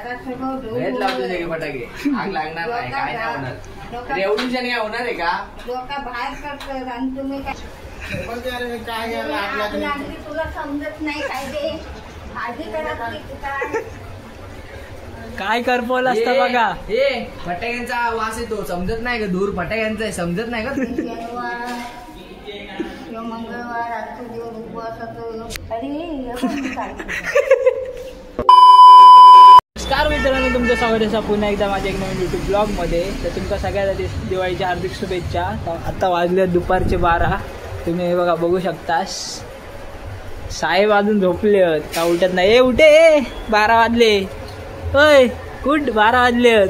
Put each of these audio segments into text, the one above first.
हेच लावतो सगळे फटाके, आग लागणार नाही, काय नाही होणार. एवढीच्या नाही होणार आहे का? लोक बाहेर करतात आणि तुम्ही काय तुला समजत नाही काय ते भाजी करत काय करपोल असतं बघा. हे फटाक्यांचा वास येतो, समजत नाही का? धूर फटाक्यांचा आहे, समजत नाही का? मंगळवार आजचा दिवस उपवासाचा. नमस्कार मित्रांनो, तुमचं स्वागत आहे पुन्हा एकदा माझ्या एक नवीन युट्यूब ब्लॉगमध्ये. तर तुमच्या सगळ्याला दिवाळीच्या हार्दिक शुभेच्छा. आता वाजले दुपारचे 12. तुम्ही हे बघा बघू शकता, साहेब अजून झोपले आहेत का उठत नाही. उठे 12 वाजले. होय कुठ 12 वाजले आहेत,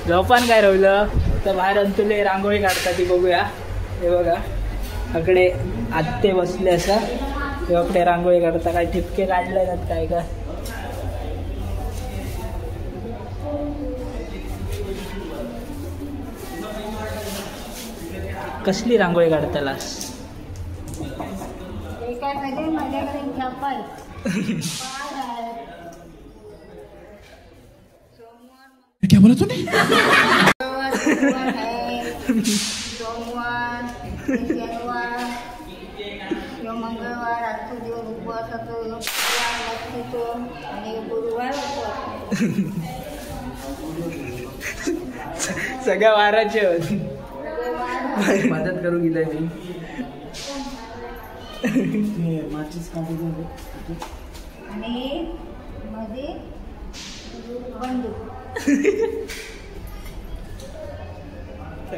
झोपान काय राहिलं. तर बाहेर अंतुले रांगोळी काढतात ती बघूया. हे बघा अकडे आत्ते बसले असं, तेव्हाकडे रांगोळी काढता. काय ठिपके काढले जात काय का. कसली रांगोळी काढतालास? क्या बोला तूने? सोमवार शनिवार मंगळवार आजचा दिवस उपवासाचा आणि गुरुवार सगळ्या वाराचे मदत करू गेलाय मी. आणि मध्ये बंदूक.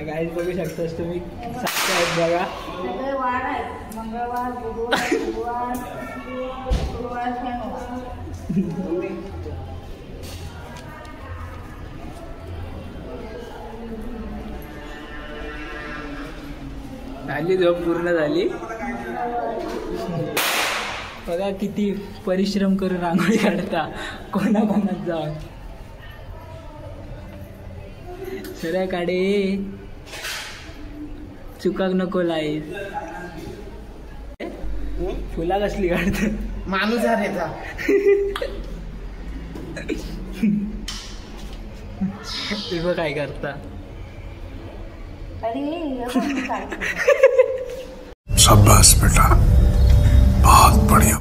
गाईज बघू शकतास तुम्ही, बघा सगळे वार आहेत. मंगळवार बुधवार गुरुवार शुक्रवार शनिवार. झाली झोप पूर्ण झाली. बघा किती परिश्रम करून रांगोळी काढता कोणाकोणात जाऊन. सगळ्या काढे चुकाक नको लाई. फुला कसली काढत माणूस आहे का? तुम्ही काय करता? शाबाश बेटा, बहुत बढ़िया.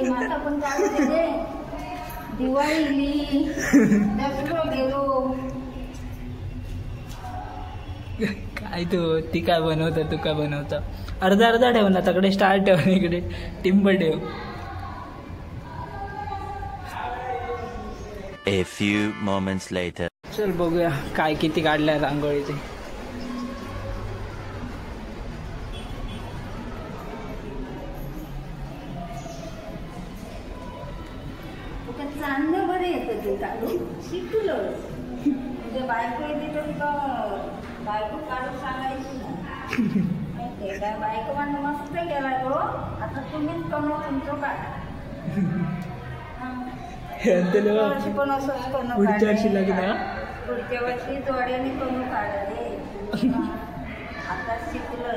माझा पण काय दिवाळी दसरा गेलो. काय तू ती काय बनवता, तू काय बनवता? अर्धा अर्धा ठेव ना, तकडे स्टार ठेव, इकडे टिंब ठेव. A few moments later. चल बघूया काय किती काढल्या रांगोळीचे. चांगलं बरं येतं ते काढून शिकलं. म्हणजे बायको येते तर बायको काढून सांगायची ना. माहितीये काय, बायको म्हणून मस्त गेला तो. आता तुम्हीच कमव तुमचं काढा. पण असंच करणं. पुढच्या वर्षी लग्न, पुढच्या वर्षी जोड्याने कमी काढा रे. आता शिकलं.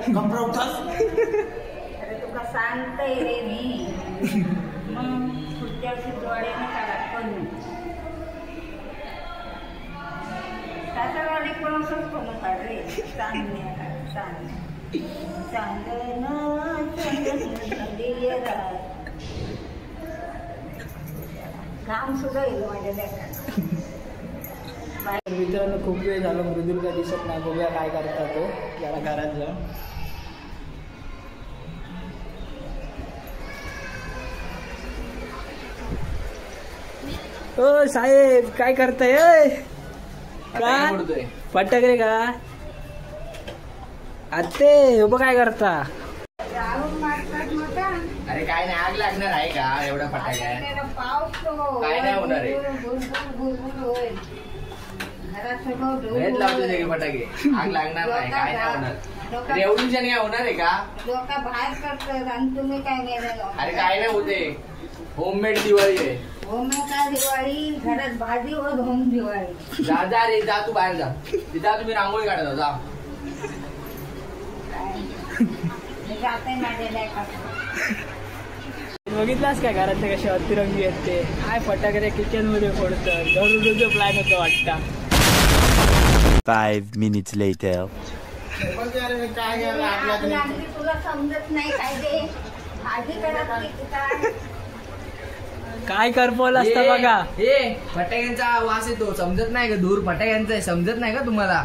अरे तुका सांगतय रे मी. मग पुढच्या वर्षी जोड्याने काढा कमी. त्याच्या गाडी पण असंच कमी काढ रे. चांगले चांगलं काम सुद्धा येईल माझ्या लेकरांना. मित्रांनो खूप वेळ झाला, मृदुल काय दिसत नाही. बघूया काय करता तो. जरा घरात जाऊन ओ साहेब काय करताय? काय फटाके का आते उभं काय करता? अरे काय नाही, आग लागणार आहे का? एवढा फटाका आहे, काय नाही होणार आहे. हेच लावतो सगळे फटाके, आग लागणार नाही, काय नाही होणार. एवढीच्या नाही होणार आहे का? लोक बाहेर करतात आणि तुम्ही काय गेलेलो. अरे काय नाही होते, होममेड दिवाळी आहे. होममेड काय दिवाळी? घरात भाजी व होम दिवाळी. जा जा रे, जा तू बाहेर जा. तिथं तुम्ही रांगोळी काढत जा. मी जाते माझ्या लेकाकडे. बघितलास काय घरातले कसे अतिरंगी आहेत ते काय फटाके किचन मध्ये फोडतात. दररोज प्लॅन होतो वाटता. 5 minutes later. लागली तुला समजत नाही काय ते आधी करत काय करपवलं असतं बघा. हे फटाक्यांचा वास येतो समजत नाही का? धूर फटाक्यांचा आहे समजत नाही का तुम्हाला?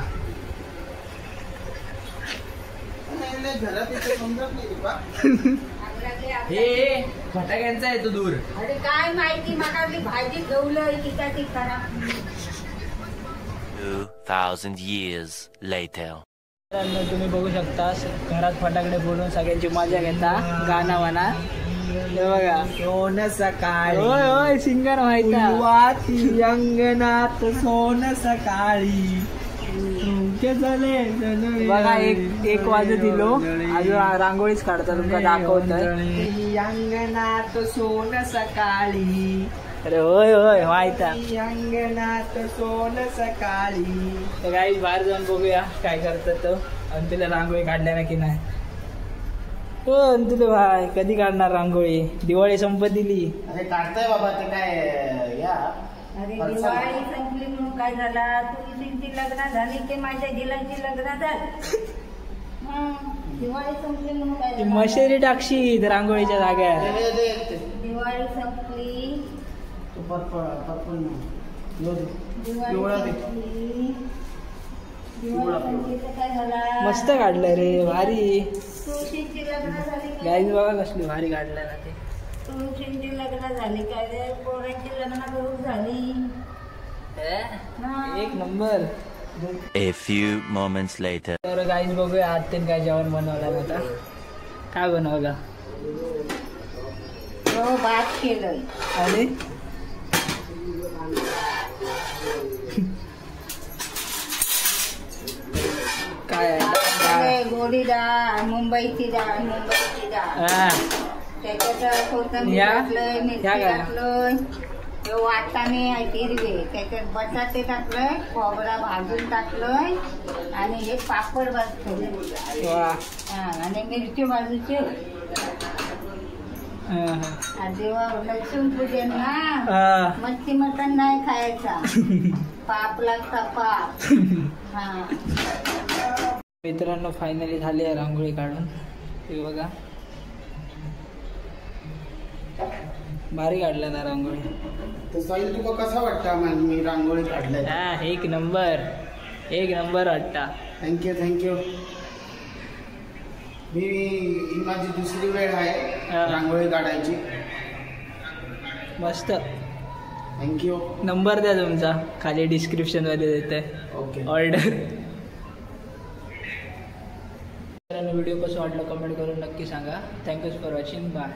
हे फटाक्यांचा येतो धूर. अरे काय माहिती मला भाजी ठेवलं तिचा ती खराब. 2000 years later. मित्रांनो, तुम्ही बघू शकता घरात फटाकडे फोडून सगळ्यांची मजा घेता गाणं म्हणा. हे बघा सोन सकाळी होय होय सिंगर माहिती अंगणात सोन सकाळी बघा. एक वाजत दिलो अजून रांगोळीच काढता तुमका दाखवत. अंगणात सोन सकाळी. अरे होय होय माहिता. अंगणात सोन सकाळी. तर काही बाहेर जाऊन बघूया काय करतात तो. आणि तिला रांगोळी काढल्या ना की नाही. हो तुला भाई कधी काढणार रांगोळी? दिवाळी संपत दिली. अरे काढताय बाबा ते काय या. अरे दिवाळी संपली म्हणून काय झाला? तुझी लग्न झाली की माझ्या दिलाची लग्न झाली. दिवाळी संपली म्हणून काय झालं? मशेरी टाकशी रांगोळीच्या जाग्यात. दिवाळी संपली. काय झाला? मस्त काढलं रे भारी. तुळशीची लग्न झाली काय? गाईज बघा कसली भारी काढलं ना ते. तुळशीची लग्न झाली काय रे? पोरांची लग्न करून झाली. एक number. A few moments later. तर गाईज बघूया आत्याने काय जेवण बनवलं आता. काय बनवलं? हो भात केलं. आणि काय अरे गोडी डाळ, मुंबईची डाळ. त्याच्यात कोथिंबीर टाकलंय, मिरची टाकलंय, वाटाणे हिरवे, त्याच्यात बटाटे टाकलंय, खोबरा भाजून टाकलंय आणि हे पापड भाजतोय आणि मिरची भाजूची. देवा लक्ष्मी पूजन ना. मच्छी मटण नाही खायचा. पाप लागता पाप. मित्रांनो फायनली झाली आहे रांगोळी काढून. ते बघा भारी काढलं ना रांगोळी. तुला कसा वाटता मी रांगोळी काढलाय? एक नंबर वाटता. थँक्यू. ही माझी दुसरी वेळ आहे रांगोळी काढायची. मस्त. थँक्यू. नंबर द्या तुमचा खाली डिस्क्रिप्शन मध्ये देते. ओके. ऑर्डर. व्हिडिओ कसं वाटलं कमेंट करून नक्की सांगा. Thank you for watching. बाय.